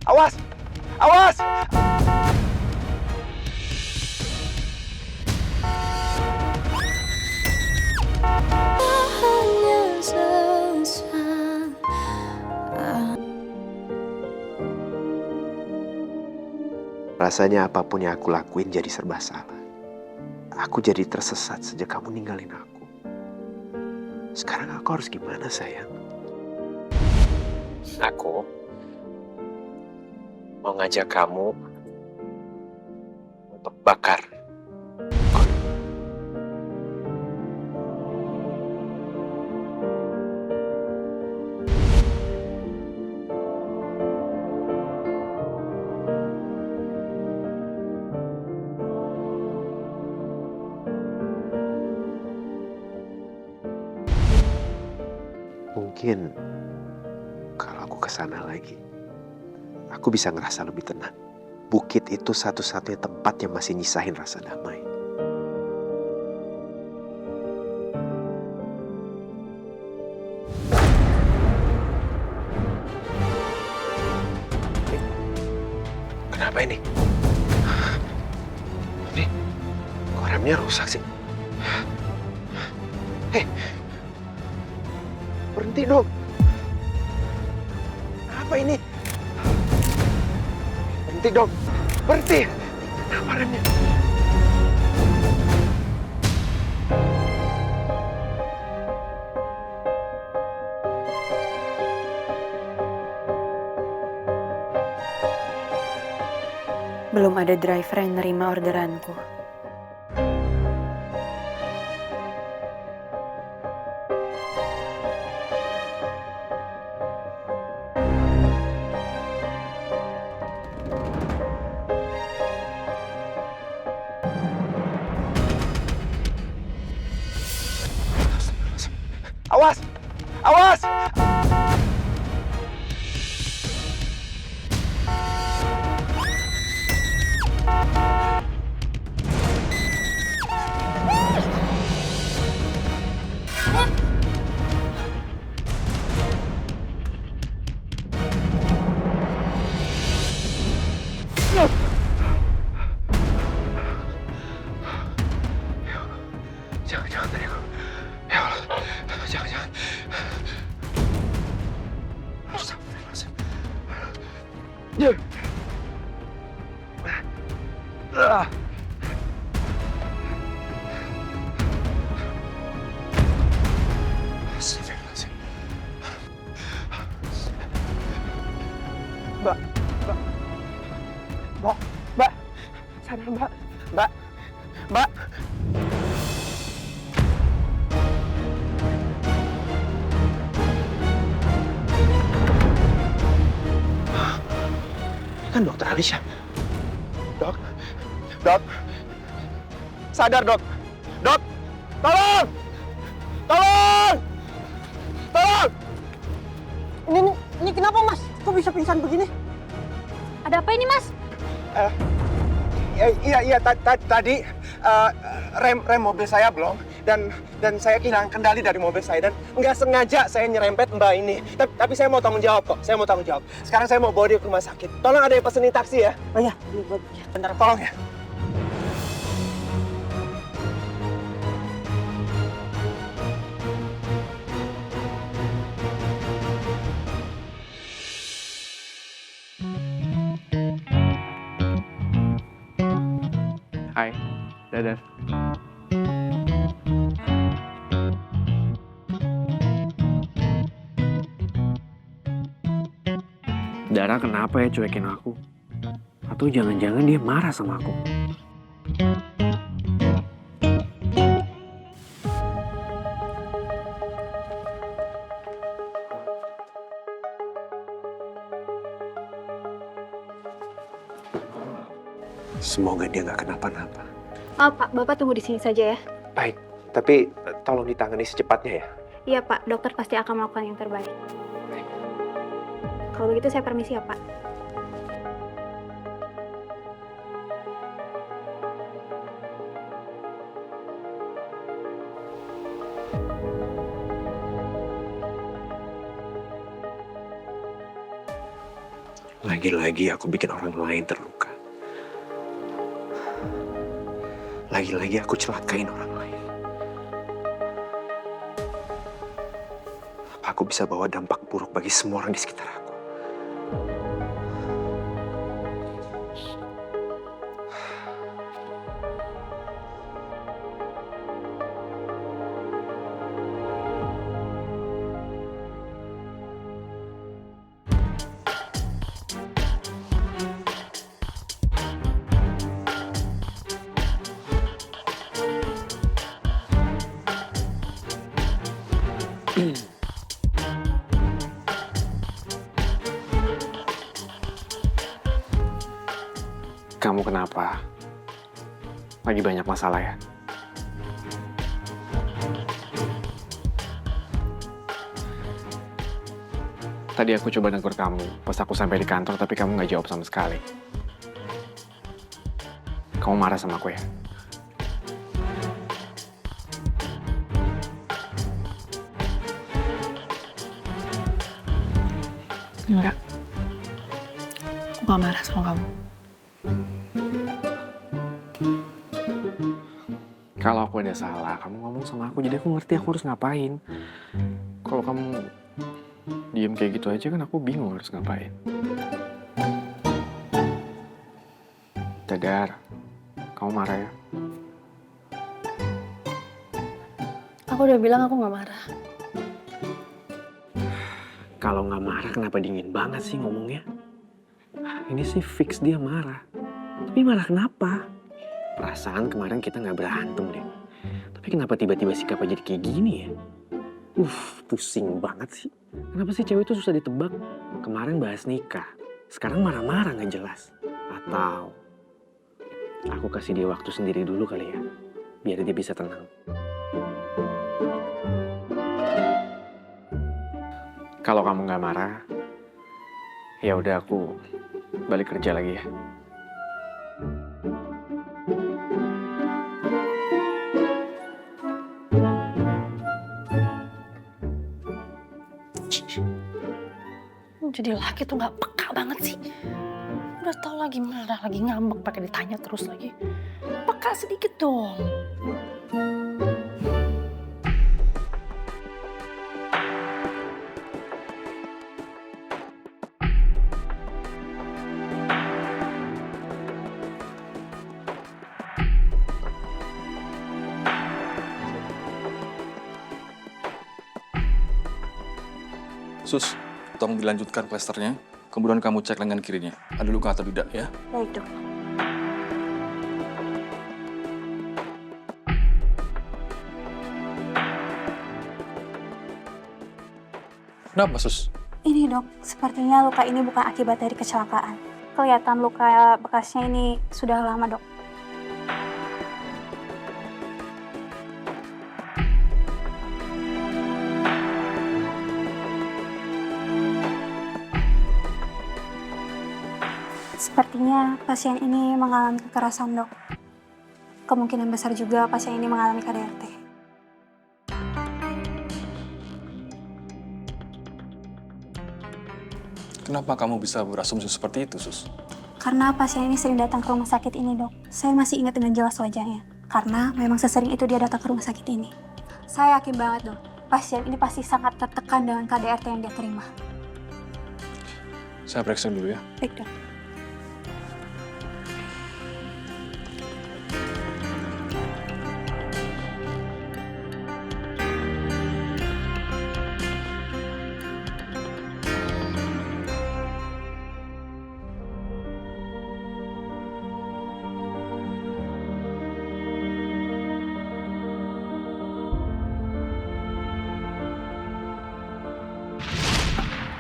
Awas! Awas! Hanya sesal. Rasanya apapun yang aku lakuin jadi serba salah. Aku jadi tersesat sejak kamu ninggalin aku. Sekarang aku harus gimana, sayang? Aku mau ngajak kamu untuk bakar. Mungkin kalau aku kesana lagi, aku bisa ngerasa lebih tenang. Bukit itu satu-satunya tempat yang masih nyisahin rasa damai. Kenapa ini? Ini kok remnya rusak sih? Hei, berhenti dong. Apa ini? Berhenti dong. Berhenti. Kenapa remnya? Belum ada driver yang nerima orderanku. Awas! Awas! Jangan tadi aku. Ya Allah. Jangan. Astagfirullahaladzim. Ya. Astagfirullahaladzim. Mbak. Sadar, Mbak. Mbak. Ini kan dokter Alisha. Dok. Sadar, Dok. Dok, tolong! Tolong! Ini kenapa, Mas? Kok bisa pingsan begini? Ada apa ini, Mas? Iya, tadi rem mobil saya belum dan saya kehilangan kendali dari mobil saya dan nggak sengaja saya nyerempet Mbak ini. Tapi saya mau tanggung jawab kok. Saya mau tanggung jawab. Sekarang saya mau bawa dia ke rumah sakit. Tolong ada yang pesenin taksi ya. Oh iya, bentar. Tolong ya. Hai, dadah. Dara kenapa ya cuekin aku? Atau jangan-jangan dia marah sama aku? Semoga dia nggak kenapa-napa. Oh, Pak, Bapak tunggu di sini saja ya. Baik, tapi tolong ditangani secepatnya ya. Iya, Pak, dokter pasti akan melakukan yang terbaik. Kalau begitu saya permisi ya, Pak. Lagi-lagi aku bikin orang lain terluka. Lagi-lagi aku celakain orang lain. Apa aku bisa bawa dampak buruk bagi semua orang di sekitar aku? Kamu kenapa? Lagi banyak masalah ya? Tadi aku coba negur kamu pas aku sampai di kantor, tapi kamu nggak jawab sama sekali. Kamu marah sama aku ya? Enggak. Aku gak marah sama kamu. Kalau aku ada salah, kamu ngomong sama aku, jadi aku ngerti aku harus ngapain. Kalau kamu diem kayak gitu aja kan aku bingung harus ngapain. Dadar, kamu marah ya? Aku udah bilang aku gak marah. Kalau nggak marah kenapa dingin banget sih ngomongnya? Ini sih fix dia marah. Tapi marah kenapa? Perasaan kemarin kita nggak berantem deh. Tapi kenapa tiba-tiba sikapnya jadi kayak gini ya? Pusing banget sih. Kenapa sih cewek itu susah ditebak? Kemarin bahas nikah, sekarang marah-marah nggak jelas. Atau aku kasih dia waktu sendiri dulu kali ya, biar dia bisa tenang. Kalau kamu nggak marah, ya udah aku balik kerja lagi ya. Jadi laki tuh gak peka banget sih. Udah tau lagi marah, lagi ngambek, pakai ditanya terus lagi. Peka sedikit dong. Sus, tolong dilanjutkan plasternya, kemudian kamu cek lengan kirinya. Ada luka atau tidak ya? Baik, Dok. Kenapa, Sus? Ini dok, sepertinya luka ini bukan akibat dari kecelakaan. Kelihatan luka bekasnya ini sudah lama dok. Sepertinya pasien ini mengalami kekerasan dok. Kemungkinan besar juga pasien ini mengalami KDRT. Kenapa kamu bisa berasumsi seperti itu, Sus? Karena pasien ini sering datang ke rumah sakit ini dok. Saya masih ingat dengan jelas wajahnya. Karena memang sesering itu dia datang ke rumah sakit ini. Saya yakin banget dok, pasien ini pasti sangat tertekan dengan KDRT yang dia terima. Saya periksa dulu ya. Baik dok.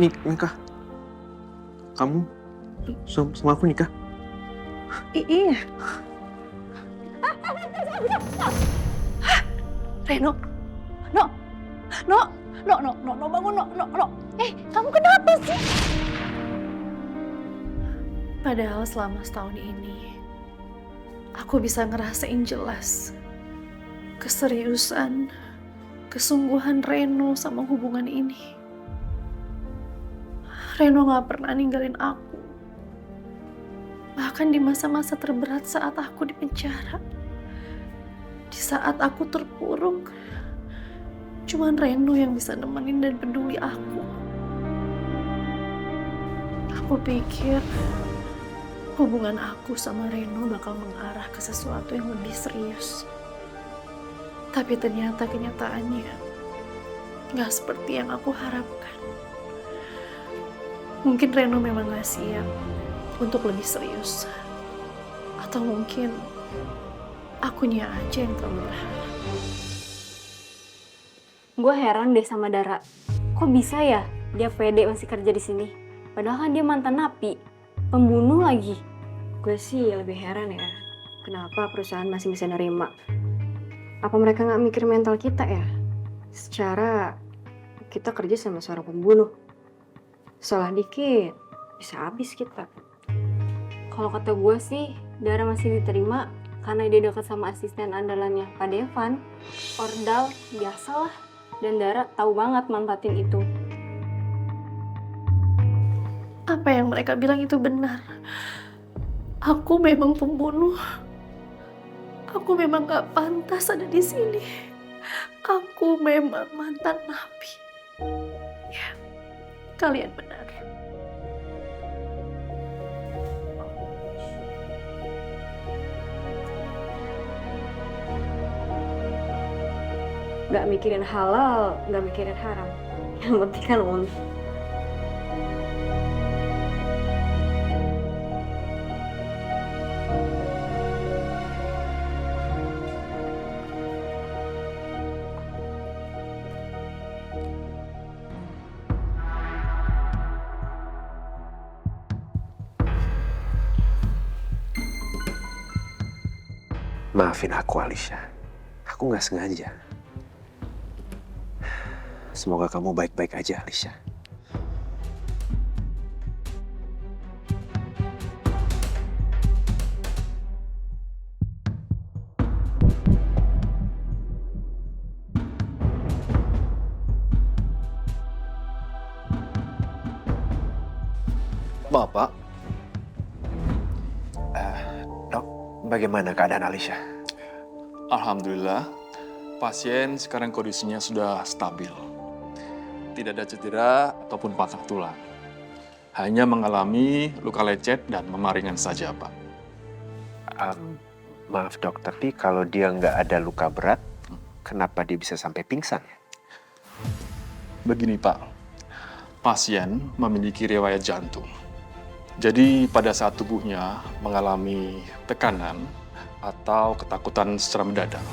Nikah? Kamu sama aku nikah? Iya. Reno, no, bangun, no. Kamu kenapa sih? Padahal selama setahun ini, aku bisa ngerasain jelas keseriusan, kesungguhan Reno sama hubungan ini. Reno gak pernah ninggalin aku. Bahkan di masa-masa terberat saat aku di penjara. Di saat aku terpuruk, cuman Reno yang bisa nemenin dan peduli aku. Aku pikir hubungan aku sama Reno bakal mengarah ke sesuatu yang lebih serius. Tapi ternyata kenyataannya gak seperti yang aku harapkan. Mungkin Reno memang gak siap untuk lebih serius. Atau mungkin akunya aja yang terlalu berharap. Gue heran deh sama Dara. Kok bisa ya dia pede masih kerja di sini? Padahal kan dia mantan napi, pembunuh lagi. Gue sih lebih heran ya, kenapa perusahaan masih bisa nerima. Apa mereka nggak mikir mental kita ya? Secara kita kerja sama seorang pembunuh. Salah dikit, bisa habis kita. Kalau kata gue sih, Dara masih diterima karena dia dekat sama asisten andalannya Pak Devan. Ordal, biasalah. Dan Dara tahu banget manfaatin itu. Apa yang mereka bilang itu benar. Aku memang pembunuh. Aku memang gak pantas ada di sini. Aku memang mantan napi. Ya, kalian benar. Gak mikirin halal, gak mikirin haram. Yang penting kan uang. Maafin aku, Alicia. Aku nggak sengaja. Semoga kamu baik-baik aja, Alicia. Bapak, Dok, bagaimana keadaan Alicia? alhamdulillah, pasien sekarang kondisinya sudah stabil. Tidak ada cedera ataupun patah tulang. Hanya mengalami luka lecet dan memar ringan saja, Pak. Maaf dok, tapi kalau dia nggak ada luka berat, kenapa dia bisa sampai pingsan? Begini, Pak. Pasien memiliki riwayat jantung. Jadi pada saat tubuhnya mengalami tekanan atau ketakutan secara mendadak,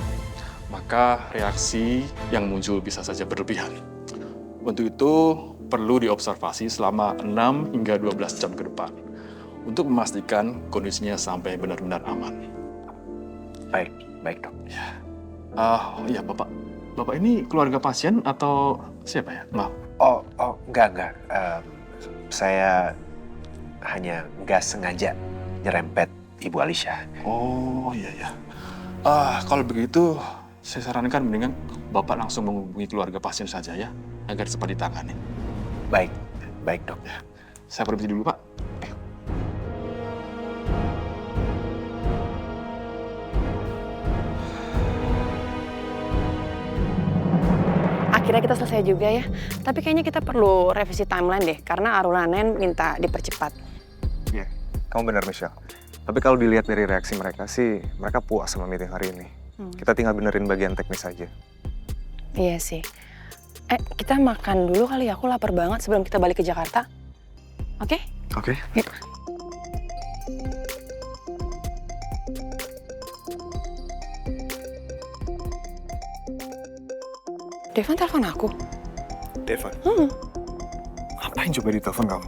maka reaksi yang muncul bisa saja berlebihan. Untuk itu perlu diobservasi selama 6 hingga 12 jam ke depan untuk memastikan kondisinya sampai benar-benar aman. Baik dok. Iya, Bapak ini keluarga pasien atau siapa ya? Maaf. Enggak. Saya hanya nggak sengaja nyerempet Ibu Alicia. Oh, iya. Kalau begitu, saya sarankan mendingan Bapak langsung menghubungi keluarga pasien saja ya, agar cepat ditangani. Baik dok. Saya permisi dulu, Pak. Akhirnya kita selesai juga ya. Tapi kayaknya kita perlu revisi timeline deh, karena Arulanen minta dipercepat. Iya, kamu benar Michelle. Tapi kalau dilihat dari reaksi mereka sih, mereka puas sama meeting hari ini. Kita tinggal benerin bagian teknis aja. Iya sih. Kita makan dulu kali ya, aku lapar banget sebelum kita balik ke Jakarta. Oke? Oke. Yuk. Devan telepon aku. Devan? Ngapain coba ditelepon kamu?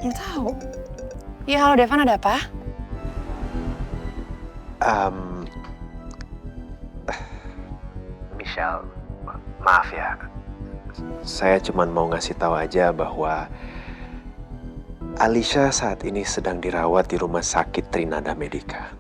Nggak tahu. Ya, halo Devan, ada apa? Michelle, maaf ya. Saya cuma mau ngasih tahu aja bahwa Alicia saat ini sedang dirawat di Rumah Sakit Trinada Medica.